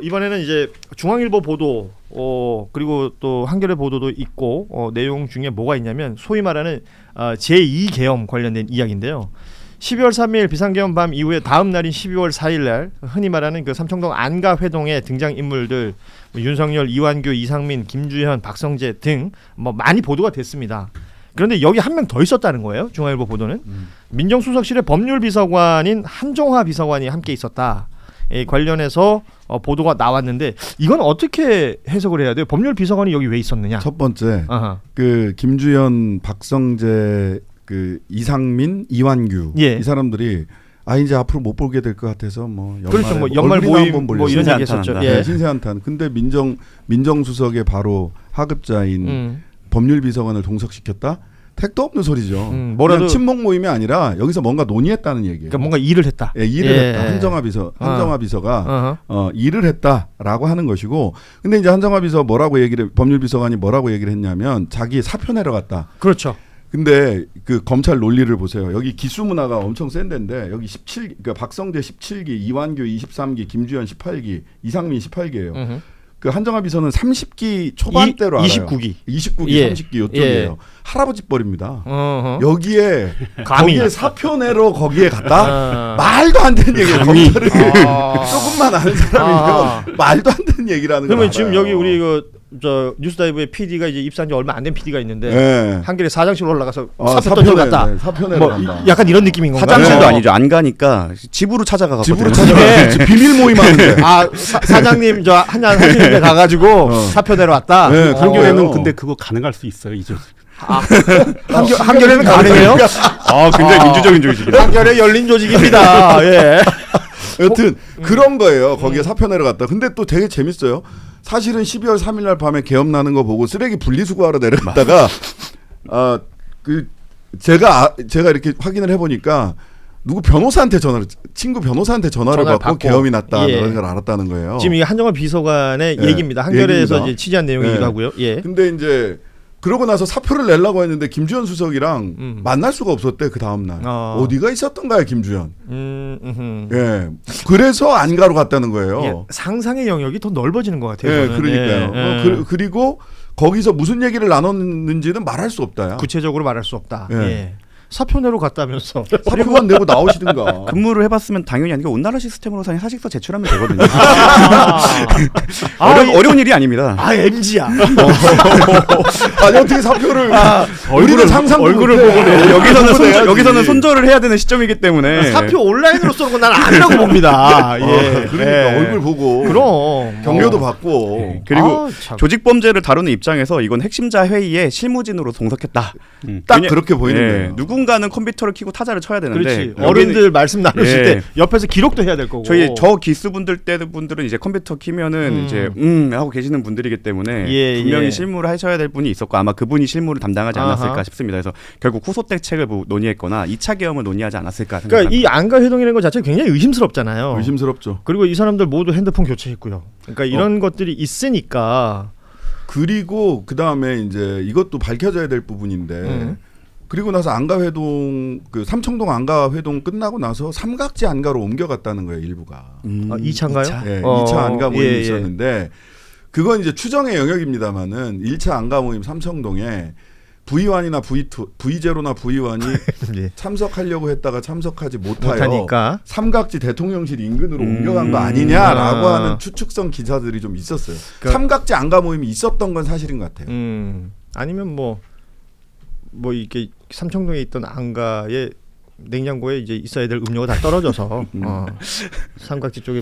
이번에는 이제 중앙일보 보도 그리고 또 한겨레 보도도 있고 내용 중에 뭐가 있냐면 소위 말하는 제2계엄 관련된 이야기인데요. 12월 3일 비상계엄 밤 이후에 다음 날인 12월 4일 날 흔히 말하는 그 삼청동 안가회동의 등장 인물들 윤석열, 이완규, 이상민, 김주현, 박성재 등 뭐 많이 보도가 됐습니다. 그런데 여기 한 명 더 있었다는 거예요. 중앙일보 보도는 민정수석실의 법률비서관인 한종화 비서관이 함께 있었다. 관련해서 보도가 나왔는데 이건 어떻게 해석을 해야 돼요? 법률비서관이 여기 왜 있었느냐? 첫 번째 그 김주현, 박성재, 그 이상민, 이완규 이 사람들이 이제 앞으로 못 보게 될 것 같아서 뭐 그렇죠. 뭐 연말 모임 뭐 이런 얘기 했었죠. 신세한탄. 근데 민정수석의 바로 하급자인 법률비서관을 동석시켰다? 택도 없는 소리죠. 뭐라도 친목 모임이 아니라 여기서 뭔가 논의했다는 얘기예요. 그러니까 뭔가 일을 했다. 일을 했다. 한정화 비서가 일을 했다라고 하는 것이고, 근데 이제 한정화 비서 법률비서관이 뭐라고 얘기를 했냐면 자기 사표 내려갔다. 그렇죠. 근데 그 검찰 논리를 보세요. 여기 기수 문화가 엄청 센 데인데 여기 17기, 그러니까 박성재 17기, 이완규 23기, 김주현 18기, 이상민 18기예요. 그 한정화 비서는 30기 초반대로 29기. 30기 이쪽이에요. 할아버지 뻘입니다. 거기에 사표 내러 거기에 갔다? 말도 안 되는 얘기예요. 검찰을 조금만 아는 사람이면 말도 안 되는 얘기라는 거예요. 그러면 지금 여기 우리 저 뉴스다이브의 PD가 이제 입사한 지 얼마 안 된 PD가 있는데 한겨레 사장실 올라가서 사표 던져 갔다. 사표 내러 간다. 약간 이런 느낌인 건가요? 사장실도 아니죠. 안 가니까 집으로 찾아가거든요. 비밀 모임 하는데. 사장님 저 한잔 하시는데 가가지고 사표 내러 왔다. 네, 한겨레는 근데 그거 가능할 수 있어요. 이제. 한겨레는 가능해요? 굉장히 민주적인 조직이다. 한겨레 열린 조직입니다. 예. 여튼 그런 거예요. 거기에 사표 내려갔다. 근데 또 되게 재밌어요. 사실은 12월 3일 날 밤에 계엄 나는 거 보고 쓰레기 분리수거하러 내려갔다가 제가 이렇게 확인을 해보니까 친구 변호사한테 전화를 받고 계엄이 났다는 걸 알았다는 거예요. 지금 이게 한정화 비서관의 얘기입니다. 한겨레에서 이제 취재한 내용이기도 하고요. 근데 이제 그러고 나서 사표를 내려고 했는데 김주현 수석이랑 만날 수가 없었대. 그 다음 날 어디가 있었던가요, 김주현? 그래서 안가로 갔다는 거예요. 상상의 영역이 더 넓어지는 것 같아요. 그러니까요. 그리고 거기서 무슨 얘기를 나눴는지는 말할 수 없다야. 구체적으로 말할 수 없다. 사표 내러 갔다면서. 사표만 내고 나오시든가. 근무를 해봤으면 당연히 아니고 온나라 시스템으로 사직서 제출하면 되거든요. 어려운 일이 아닙니다. MG야. 아니 어떻게 사표를 우리는 상상 얼굴을 보고 여기서는 손절을 해야 되는 시점이기 때문에 사표 온라인으로 쏘는 건 난 아니라고 봅니다. 그러니까 얼굴 보고 그럼 격려도 받고 그리고 조직 범죄를 다루는 입장에서 이건 핵심자 회의에 실무진으로 동석했다. 딱 그렇게 보이는 거예요. 누군가는 컴퓨터를 켜고 타자를 쳐야 되는데 어른들 말씀 나누실 때 옆에서 기록도 해야 될 거고. 저 기수분들은 이제 컴퓨터 키면은 이제 하고 계시는 분들이기 때문에 분명히 실무를 하셔야 될 분이 있었고 아마 그분이 실무를 담당하지 않았을까 싶습니다. 그래서 결국 후속 대책을 논의했거나 2차 계엄을 논의하지 않았을까 생각합니다. 그러니까 이 안가 회동이라는 것 자체가 굉장히 의심스럽잖아요. 의심스럽죠. 그리고 이 사람들 모두 핸드폰 교체했고요. 그러니까 이런 것들이 있으니까. 그리고 그 다음에 이제 이것도 밝혀져야 될 부분인데. 그리고 나서 안가회동 삼청동 안가회동 끝나고 나서 삼각지 안가로 옮겨갔다는 거예요, 일부가. 2차인가요? 2차 안가 모임이 있었는데 그건 이제 추정의 영역입니다만은 1차 안가 모임 삼청동에 V1이나 V2, V0나 V1이 참석하려고 했다가 참석하지 못하니까 삼각지 대통령실 인근으로 옮겨간 거 아니냐라고 하는 추측성 기사들이 좀 있었어요. 삼각지 안가 모임이 있었던 건 사실인 것 같아요. 아니면 뭐 이렇게 삼청동에 있던 안가에 냉장고에 이제 있어야 될 음료가 다 떨어져서 삼각지 쪽에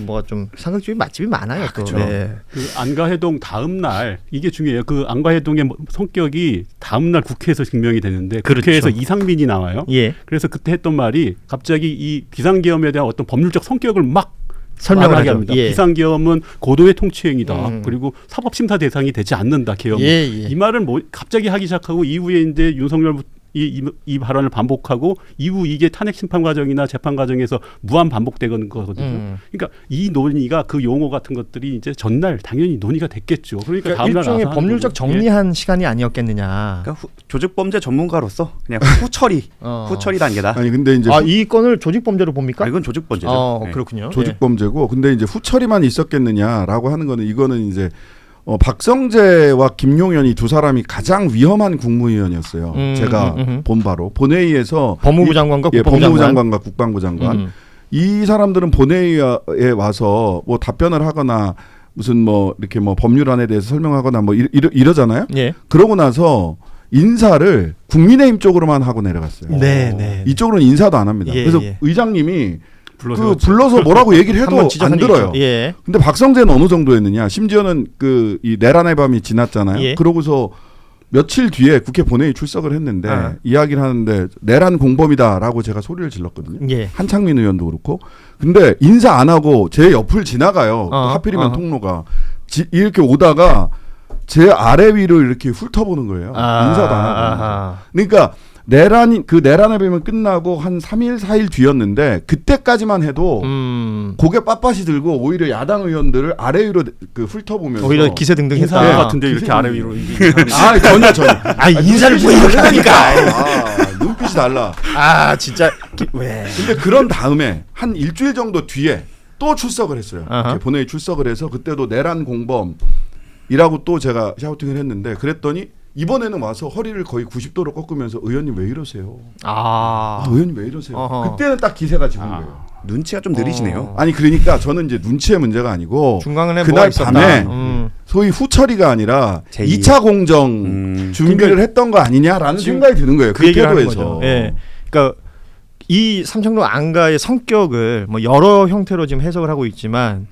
삼각지 쪽에 맛집이 많아요. 그렇죠. 그 안가회동 다음 날 이게 중요해요. 그 안가회동의 성격이 다음 날 국회에서 증명이 되는데 국회에서 이상민이 나와요. 그래서 그때 했던 말이 갑자기 이 비상계엄에 대한 어떤 법률적 성격을 막 설명을 하게 합니다. 비상계엄은 고도의 통치행위다. 그리고 사법심사 대상이 되지 않는다. 계엄은. 이 말을 갑자기 하기 시작하고 이후에 이제 윤석열 이 발언을 반복하고 이후 이게 탄핵 심판 과정이나 재판 과정에서 무한 반복되는 거거든요. 그러니까 이 논의가 그 용어 같은 것들이 이제 전날 당연히 논의가 됐겠죠. 그러니까 다음날 일종의 법률적 정리한 시간이 아니었겠느냐. 그러니까 조직범죄 전문가로서 그냥 후처리 단계다. 아니 근데 이제 이 건을 조직범죄로 봅니까? 이건 조직범죄죠. 네. 그렇군요. 조직범죄고 근데 이제 후처리만 있었겠느냐라고 하는 거는 이거는 이제 박성재와 김용현이 두 사람이 가장 위험한 국무위원이었어요. 제가 본 바로 본회의에서 법무부 장관과 법무부 장관과 국방부 장관 이 사람들은 본회의에 와서 뭐 답변을 하거나 무슨 뭐 이렇게 뭐 법률안에 대해서 설명하거나 뭐 이러잖아요. 예. 그러고 나서 인사를 국민의힘 쪽으로만 하고 내려갔어요. 네. 이쪽으로는 인사도 안 합니다. 예, 그래서 예. 의장님이 불러서 뭐라고 얘기를 해도 안 들어요. 예. 근데 박성재는 어느 정도였느냐? 심지어는 그 이 내란의 밤이 지났잖아요. 예. 그러고서 며칠 뒤에 국회 본회의 출석을 했는데 이야기를 하는데 내란 공범이다라고 제가 소리를 질렀거든요. 예. 한창민 의원도 그렇고. 근데 인사 안 하고 제 옆을 지나가요. 또 하필이면 통로가 이렇게 오다가 제 아래 위를 이렇게 훑어보는 거예요. 인사도 안 하고. 그러니까 내란의 밤이 끝나고 한 3일 4일 뒤였는데 그때까지만 해도 고개 빳빳이 들고 오히려 야당 의원들을 아래 위로 그 훑어보면서 오히려 기세등등했다. 인사 같은데 이렇게 아래 위로 전혀 인사를 뭐 이렇게 하니까 눈빛이 달라. 진짜 왜? 근데 그런 다음에 한 일주일 정도 뒤에 또 출석을 했어요. 본회의 출석을 해서 그때도 내란 공범이라고 또 제가 샤우팅을 했는데 그랬더니 이번에는 와서 허리를 거의 90도로 꺾으면서 의원님 왜 이러세요? 의원님 왜 이러세요? 그때는 딱 기세가 지는 거예요. 눈치가 좀 느리시네요. 아니 그러니까 저는 이제 눈치의 문제가 아니고 중간에 그날 밤에 소위 후처리가 아니라 2차 공정 준비를 했던 거 아니냐라는 생각이 드는 거예요. 그 태도에서. 예. 그러니까 이 삼청동 안가의 성격을 뭐 여러 형태로 지금 해석을 하고 있지만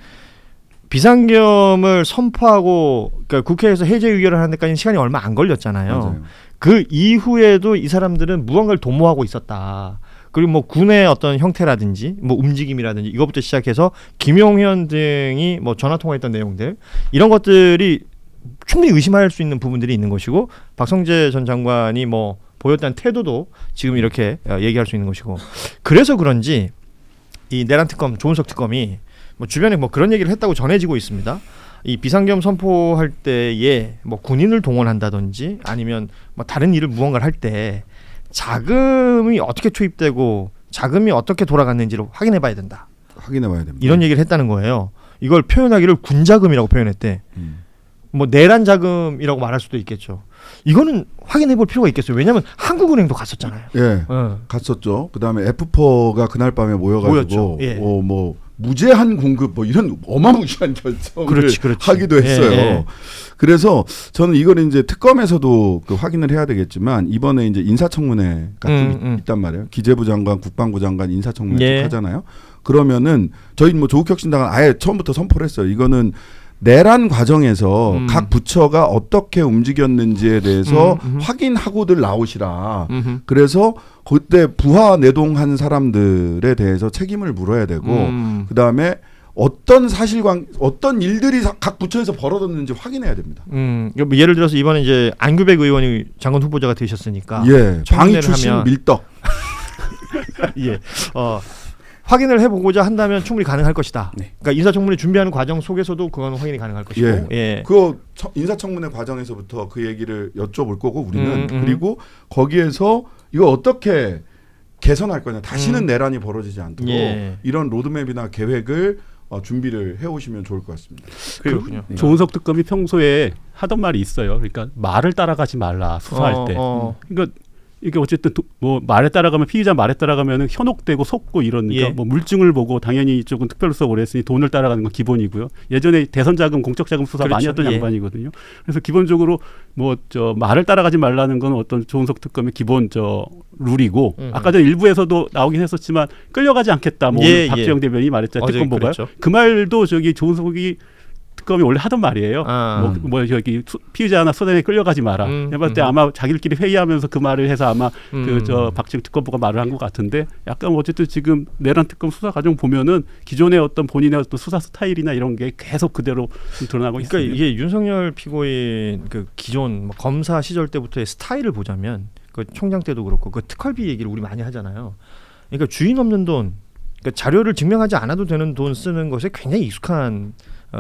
비상계엄을 선포하고 그러니까 국회에서 해제 의결을 하는 데까지는 시간이 얼마 안 걸렸잖아요. 맞아요. 그 이후에도 이 사람들은 무언가를 도모하고 있었다. 그리고 뭐 군의 어떤 형태라든지 뭐 움직임이라든지 이것부터 시작해서 김용현 등이 뭐 전화 통화했던 내용들 이런 것들이 충분히 의심할 수 있는 부분들이 있는 것이고 박성재 전 장관이 뭐 보였다는 태도도 지금 이렇게 얘기할 수 있는 것이고 그래서 그런지 이 내란 특검 조은석 특검이 뭐 주변에 뭐 그런 얘기를 했다고 전해지고 있습니다. 이 비상계엄 선포할 때에 뭐 군인을 동원한다든지 아니면 뭐 다른 일을 무언가를 할 때 자금이 어떻게 투입되고 자금이 어떻게 돌아갔는지를 확인해봐야 된다. 확인해봐야 됩니다. 이런 얘기를 했다는 거예요. 이걸 표현하기를 군자금이라고 표현했대. 뭐 내란 자금이라고 말할 수도 있겠죠. 이거는 확인해볼 필요가 있겠어요. 왜냐하면 한국은행도 갔었잖아요. 예, 갔었죠. 그다음에 F4가 그날 밤에 모여가지고 뭐 무제한 공급 뭐 이런 어마무시한 결정을 하기도 했어요. 예. 그래서 저는 이걸 이제 특검에서도 그 확인을 해야 되겠지만 이번에 이제 인사청문회가 좀 있단 말이에요. 기재부 장관, 국방부 장관 인사청문회 하잖아요. 그러면은 저희 뭐 조국혁신당은 아예 처음부터 선포를 했어요. 이거는 내란 과정에서 각 부처가 어떻게 움직였는지에 대해서 확인하고들 나오시라. 그래서 그때 부하 내동한 사람들에 대해서 책임을 물어야 되고 그다음에 어떤 어떤 일들이 각 부처에서 벌어졌는지 확인해야 됩니다. 예를 들어서 이번에 이제 안규백 의원이 장관 후보자가 되셨으니까 방위 출신 밀떡. 예. 확인을 해보고자 한다면 충분히 가능할 것이다. 그러니까 인사청문회 준비하는 과정 속에서도 그건 확인이 가능할 것이고. 그 인사청문회 과정에서부터 그 얘기를 여쭤볼 거고 우리는 그리고 거기에서 이거 어떻게 개선할 거냐. 다시는 내란이 벌어지지 않도록 이런 로드맵이나 계획을 준비를 해오시면 좋을 것 같습니다. 그렇군요. 조은석 특검이 평소에 하던 말이 있어요. 그러니까 말을 따라가지 말라 수사할 때. 그러니까 이게 어쨌든 뭐 말에 따라가면 피의자 말에 따라가면 현혹되고 속고 이러니까 뭐 물증을 보고 당연히 이쪽은 특별수사 오래 했으니 돈을 따라가는 건 기본이고요. 예전에 대선자금, 공적자금 수사 많이 했던 양반이거든요. 그래서 기본적으로 뭐 말을 따라가지 말라는 건 어떤 조은석 특검의 기본 룰이고 아까 전 일부에서도 나오긴 했었지만 끌려가지 않겠다. 뭐 박지영 대변인이 말했잖아요. 특검 보고요. 그 말도 조은석이 특검이 원래 하던 말이에요. 뭐 저기 피의자나 수단에 끌려가지 마라. 내가 봤을 때 아마 자기들끼리 회의하면서 그 말을 해서 아마 박지영 특검부가 말을 한 것 같은데 약간 어쨌든 지금 내란 특검 수사 과정 보면은 기존의 어떤 본인의 어떤 수사 스타일이나 이런 게 계속 그대로 드러나고 있습니다. 그러니까 이게 윤석열 피고인 그 기존 검사 시절 때부터의 스타일을 보자면 그 총장 때도 그렇고 그 특활비 얘기를 우리 많이 하잖아요. 그러니까 주인 없는 돈, 그러니까 자료를 증명하지 않아도 되는 돈 쓰는 것에 굉장히 익숙한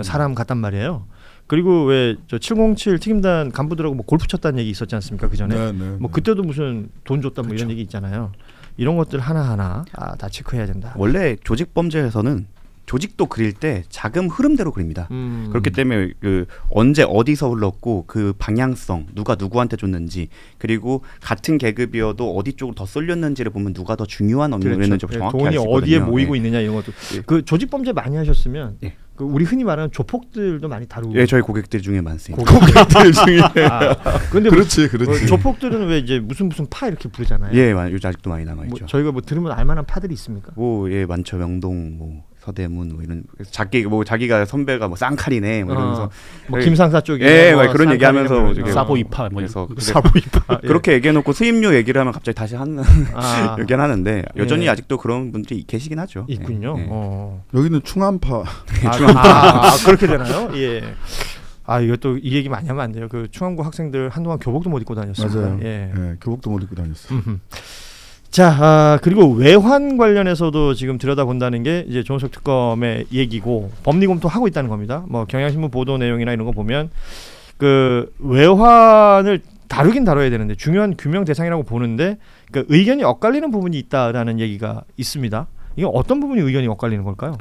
사람 같단 말이에요. 그리고 왜 저 707 특임단 간부들하고 뭐 골프 쳤다는 얘기 있었지 않습니까? 그 전에 뭐 그때도 무슨 돈 줬다 뭐 이런 얘기 있잖아요. 이런 것들 하나하나 다 체크해야 된다. 원래 조직 범죄에서는 조직도 그릴 때 자금 흐름대로 그립니다. 그렇기 때문에 그 언제 어디서 흘렀고 그 방향성 누가 누구한테 줬는지 그리고 같은 계급이어도 어디 쪽으로 더 쏠렸는지를 보면 누가 더 중요한 업무를 했는지 정확히 알 수 있거든요. 돈이 어디에 모이고 있느냐 이런 것도. 그 조직 범죄 많이 하셨으면 그 우리 흔히 말하는 조폭들도 많이 다루고. 예, 저희 고객들 중에 많습니다. 고객들 중에. 근데 그렇지. 조폭들은 왜 이제 무슨 파 이렇게 부르잖아요. 예, 요즘 아직도 많이 남아 있죠. 저희가 뭐 들으면 알만한 파들이 있습니까? 뭐 예, 많죠. 명동 뭐 서대문 뭐 이런 자기가 선배가 뭐 쌍칼이네 뭐 이러면서 뭐 김상사 쪽에 예, 뭐 그런 얘기하면서 사보이파 뭐 그래서 사보이파 그렇게 얘기해놓고 수임료 얘기를 하면 갑자기 다시 하는 얘기는 하는데 여전히 아직도 그런 분들이 계시긴 하죠. 있군요. 여기는 충암파. 그렇게 되나요? 예. 이것도 이 얘기 많이 하면 안 돼요. 그 충암고 학생들 한동안 교복도 못 입고 다녔습니다. 맞아요. 예, 교복도 못 입고 다녔어요. 자, 그리고 외환 관련해서도 지금 들여다본다는 게 이제 조은석 특검의 얘기고 법리 검토하고 있다는 겁니다. 뭐 경향신문 보도 내용이나 이런 거 보면 그 외환을 다루긴 다뤄야 되는데 중요한 규명 대상이라고 보는데 그 의견이 엇갈리는 부분이 있다라는 얘기가 있습니다. 이게 어떤 부분이 의견이 엇갈리는 걸까요?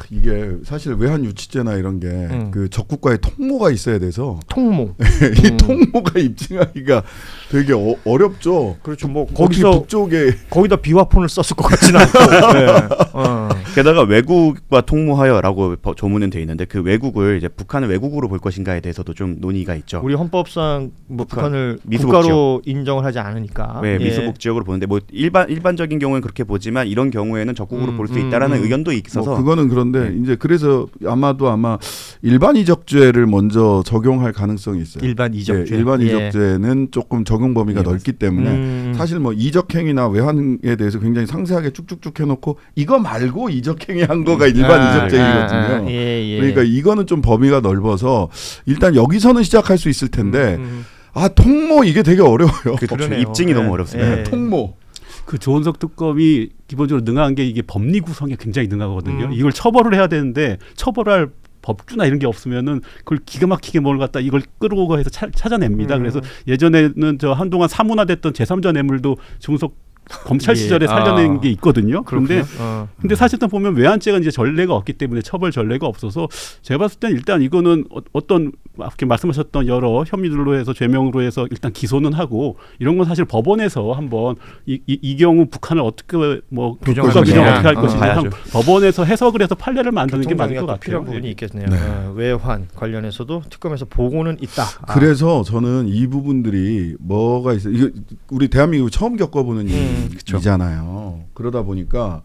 이게 사실 외환 유치죄나 이런 게 그 적국과의 통모가 있어야 돼서 통모. 이 통모가 입증하기가 되게 어렵죠. 그렇죠. 뭐 거기서 북쪽에 거기다 비화폰을 썼을 것 같지는 않고. 게다가 외국과 통모하여라고 조문은 돼 있는데 그 외국을 이제 북한을 외국으로 볼 것인가에 대해서도 좀 논의가 있죠. 우리 헌법상 뭐 북한을 미수복 국가로 인정을 하지 않으니까. 네, 미수복 지역으로 보는데 뭐 일반적인 경우는 그렇게 보지만 이런 경우에는 적국으로 볼 수 있다라는 의견도 있어서 그거는 그런데 이제 그래서 아마 일반 이적죄를 먼저 적용할 가능성이 있어요. 일반 이적죄. 일반 이적죄는 조금 적용 범위가 넓기 때문에 사실 뭐 이적행위나 외환에 대해서 굉장히 상세하게 쭉쭉쭉 해놓고 이거 말고 이적행위 한 거가 일반 이적죄이거든요. 그러니까 이거는 좀 범위가 넓어서 일단 여기서는 시작할 수 있을 텐데 통모 이게 되게 어려워요. 그렇죠. 입증이 너무 어렵습니다. 통모. 그 조은석 특검이 기본적으로 능한 게 이게 법리 구성에 굉장히 능하거든요. 이걸 처벌을 해야 되는데 처벌할 법규나 이런 게 없으면은 그걸 기가 막히게 뭘 갖다 이걸 끌어오고 해서 찾아냅니다. 그래서 예전에는 저 한동안 사문화됐던 제3자 뇌물도 조은석 검찰 시절에 살려낸 게 있거든요. 그런데 근데 사실상 보면 외환죄가 이제 전례가 없기 때문에 처벌 전례가 없어서 제가 봤을 때는 일단 이거는 어떤 이렇게 말씀하셨던 여러 혐의들로 해서 죄명으로 해서 일단 기소는 하고 이런 건 사실 법원에서 한번 이 경우 북한을 어떻게 뭐 국가 규정 어떻게 할 것인지 법원에서 해석을 해서 판례를 만드는 게 맞을 것 같아요. 필요한 부분이 있겠네요. 외환 관련해서도 특검에서 보고는 있다. 그래서 저는 이 부분들이 뭐가 있어요. 이거 우리 대한민국 처음 겪어보는 일이잖아요. 그러다 보니까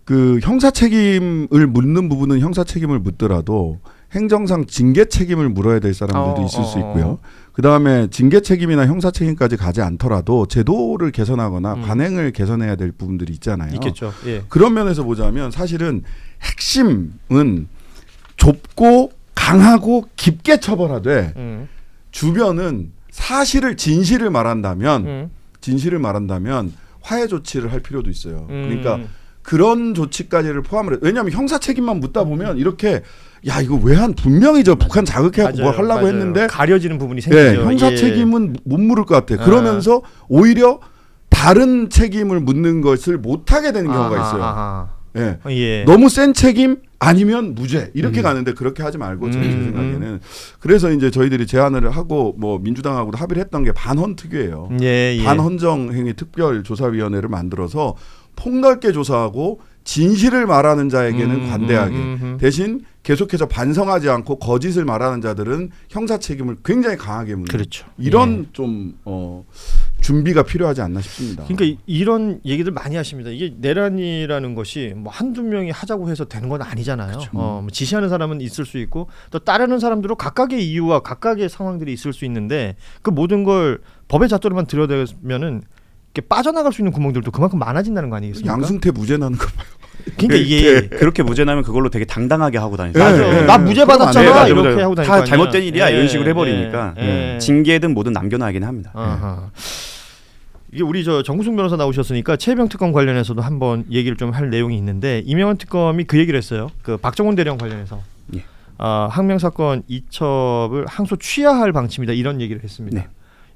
그 형사 책임을 묻는 부분은 형사 책임을 묻더라도 행정상 징계 책임을 물어야 될 사람들도 있을 수 있고요. 그다음에 징계 책임이나 형사 책임까지 가지 않더라도 제도를 개선하거나 관행을 개선해야 될 부분들이 있잖아요. 있겠죠. 예. 그런 면에서 보자면 사실은 핵심은 좁고 강하고 깊게 처벌하되 주변은 진실을 말한다면 화해 조치를 할 필요도 있어요. 그러니까 그런 조치까지를 포함을 해요. 왜냐하면 형사 책임만 묻다 보면 이렇게 이거 외환 분명히 북한 자극해갖고 뭘 하려고 했는데 가려지는 부분이 생기죠. 형사 책임은 못 물을 것 같아. 그러면서 오히려 다른 책임을 묻는 것을 못하게 되는 경우가 있어요. 너무 센 책임 아니면 무죄 이렇게 가는데 그렇게 하지 말고 제 생각에는 그래서 이제 저희들이 제안을 하고 뭐 민주당하고도 합의를 했던 게 반헌 특유예요. 반헌정행위 특별조사위원회를 만들어서 폭넓게 조사하고 진실을 말하는 자에게는 관대하게 대신 계속해서 반성하지 않고 거짓을 말하는 자들은 형사 책임을 굉장히 강하게 묻는 이런 좀 준비가 필요하지 않나 싶습니다. 그러니까 이런 얘기들 많이 하십니다. 이게 내란이라는 것이 뭐 한두 명이 하자고 해서 되는 건 아니잖아요. 뭐 지시하는 사람은 있을 수 있고 또 따르는 사람들은 각각의 이유와 각각의 상황들이 있을 수 있는데 그 모든 걸 법의 잣대로만 들여다보면은 빠져나갈 수 있는 구멍들도 그만큼 많아진다는 거 아니겠습니까? 양승태 무죄 나는 거 봐요. 그러니까 이게 그렇게 무죄 나면 그걸로 되게 당당하게 하고 다니죠. 나 무죄 받았잖아 이렇게 하고 다니니까 다 잘못된 일이야 이런 식으로 해버리니까 징계든 뭐든 남겨놔야긴 합니다. 이게 우리 저 정구승 변호사 나오셨으니까 최혜병 특검 관련해서도 한번 얘기를 좀 할 내용이 있는데 이명환 특검이 그 얘기를 했어요. 그 박정훈 대령 관련해서 예. 항명 사건 이첩을 항소 취하할 방침이다 이런 얘기를 했습니다. 네.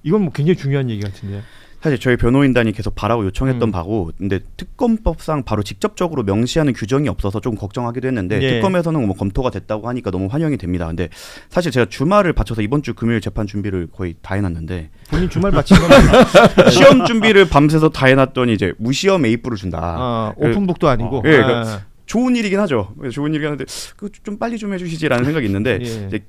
이건 뭐 굉장히 중요한 얘기 같은데요. 사실 저희 변호인단이 계속 바라고 요청했던 바고, 근데 특검법상 바로 직접적으로 명시하는 규정이 없어서 좀 걱정하기도 했는데 예. 특검에서는 뭐 검토가 됐다고 하니까 너무 환영이 됩니다. 근데 사실 제가 주말을 바쳐서 이번 주 금요일 재판 준비를 거의 다 해놨는데 본인 주말 마친 겁니다. 시험 준비를 밤새서 다 해놨더니 이제 무시험 A뿔을 준다. 오픈북도 아니고. 예, 좋은 일이긴 하죠. 좋은 일이긴 한데 좀 빨리 좀 해주시지라는 생각이 있는데 예. 이제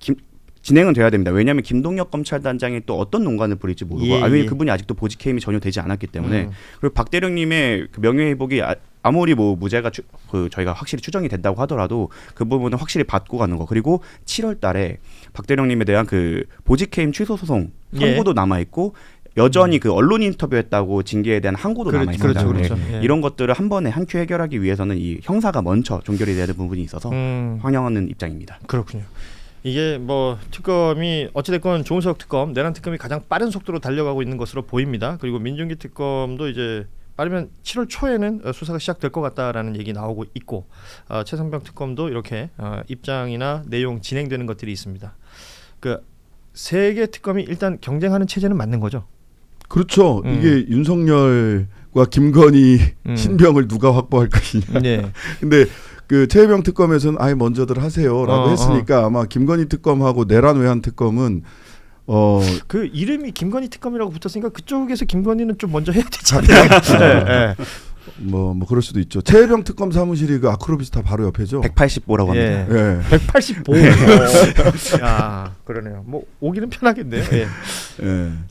진행은 돼야 됩니다. 왜냐하면 김동혁 검찰단장이 또 어떤 농간을 부릴지 모르고 왜냐면 그분이 아직도 보직 해임이 전혀 되지 않았기 때문에 그리고 박 대령님의 그 명예회복이 아무리 뭐 무죄가 저희가 확실히 추정이 된다고 하더라도 그 부분은 확실히 받고 가는 거. 그리고 7월달에 박 대령님에 대한 그 보직 해임 취소 소송 선고도 남아 있고 여전히 그 언론 인터뷰했다고 징계에 대한 항고도 남아 있습니다. 그렇죠. 이런 것들을 한 번에 한 큐 해결하기 위해서는 이 형사가 먼저 종결이 되는 부분이 있어서 환영하는 입장입니다. 그렇군요. 이게 뭐 특검이 어찌됐건 조은석 특검, 내란 특검이 가장 빠른 속도로 달려가고 있는 것으로 보입니다. 그리고 민중기 특검도 이제 빠르면 7월 초에는 수사가 시작될 것 같다라는 얘기 나오고 있고 최성병 특검도 이렇게 입장이나 내용 진행되는 것들이 있습니다. 그 세 개 특검이 일단 경쟁하는 체제는 맞는 거죠. 그렇죠. 이게 윤석열과 김건희 신병을 누가 확보할 것이냐. 네. 근데 그 최혜병 특검에서는 아예 먼저들 하세요라고 했으니까 아마 김건희 특검하고 내란 외환 특검은 그 이름이 김건희 특검이라고 붙었으니까 그쪽에서 김건희는 좀 먼저 해야 되지 않나요? 네. 뭐 그럴 수도 있죠. 최혜병 특검 사무실이 그 아크로비스타 바로 옆에죠. 180보라고 합니다. 예. 185. 야, 그러네요. 뭐 오기는 편하겠네요. 예.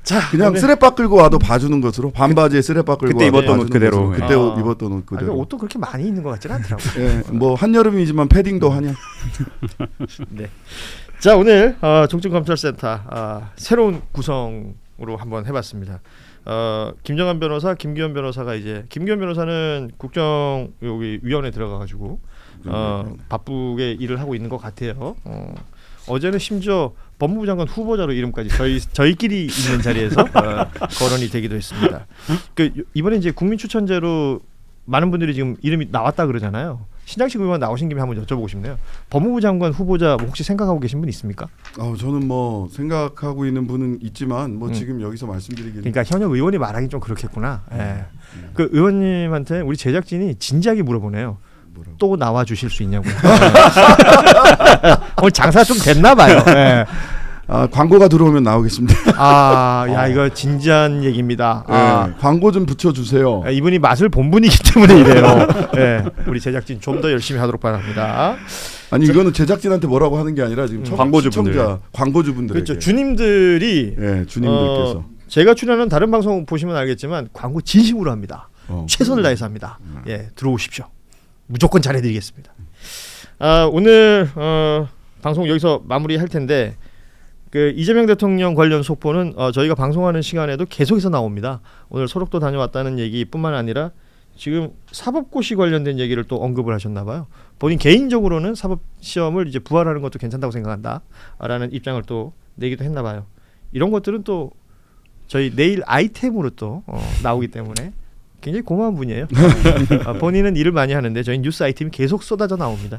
자, 그냥 쓰레빠 끌고 와도 봐주는 것으로 반바지에 쓰레빠 끌고 그때 입었던 옷 그대로. 그때 입었던 옷 그대로. 옷도 그렇게 많이 있는 것 같지는 않더라고요. 예, 뭐 한여름이지만 패딩도 하냐. 네. 자, 오늘 종친검찰센터 새로운 구성으로 한번 해봤습니다. 김정한 변호사, 김기현 변호사가 이제 김기현 변호사는 국정 여기 위원회 들어가가지고 바쁘게 일을 하고 있는 것 같아요. 어제는 심지어 법무부 장관 후보자로 이름까지 저희끼리 있는 자리에서 거론이 되기도 했습니다. 그 이번에 이제 국민 추천제로 많은 분들이 지금 이름이 나왔다 그러잖아요. 신장식 의원 나오신 김에 한번 여쭤보고 싶네요. 법무부 장관 후보자 뭐 혹시 생각하고 계신 분 있습니까? 저는 뭐 생각하고 있는 분은 있지만 뭐 지금 여기서 말씀드리기는. 그러니까 현역 의원이 말하기 좀 그렇겠구나. 그 의원님한테 우리 제작진이 진지하게 물어보네요. 뭐라고? 또 나와 주실 수 있냐고요. 오늘 장사 좀 됐나 봐요. 네. 광고가 들어오면 나오겠습니다. 야 이거 진지한 얘기입니다. 광고 좀 붙여주세요. 이분이 맛을 본 분이기 때문에 이래요. 네. 우리 제작진 좀 더 열심히 하도록 바랍니다. 아니 이거는 제작진한테 뭐라고 하는 게 아니라 지금 광고주분들, 광고주분들에게. 그렇죠. 주님들이 주님들께서 제가 출연한 다른 방송 보시면 알겠지만 광고 진심으로 합니다. 최선을 다해서 합니다. 예, 들어오십시오. 무조건 잘해드리겠습니다. 오늘 방송 여기서 마무리할 텐데. 그 이재명 대통령 관련 속보는 저희가 방송하는 시간에도 계속해서 나옵니다. 오늘 소록도 다녀왔다는 얘기뿐만 아니라 지금 사법고시 관련된 얘기를 또 언급을 하셨나 봐요. 본인 개인적으로는 사법시험을 이제 부활하는 것도 괜찮다고 생각한다라는 입장을 또 내기도 했나 봐요. 이런 것들은 또 저희 내일 아이템으로 또 나오기 때문에 굉장히 고마운 분이에요. 본인은 일을 많이 하는데 저희 뉴스 아이템이 계속 쏟아져 나옵니다.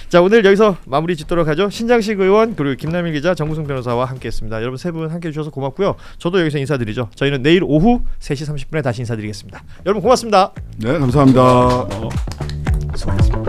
자, 오늘 여기서 마무리 짓도록 하죠. 신장식 의원 그리고 김남일 기자, 정구승 변호사와 함께했습니다. 여러분 세 분 함께해 주셔서 고맙고요. 저도 여기서 인사드리죠. 저희는 내일 오후 3시 30분에 다시 인사드리겠습니다. 여러분 고맙습니다. 네, 감사합니다. 수고하셨습니다.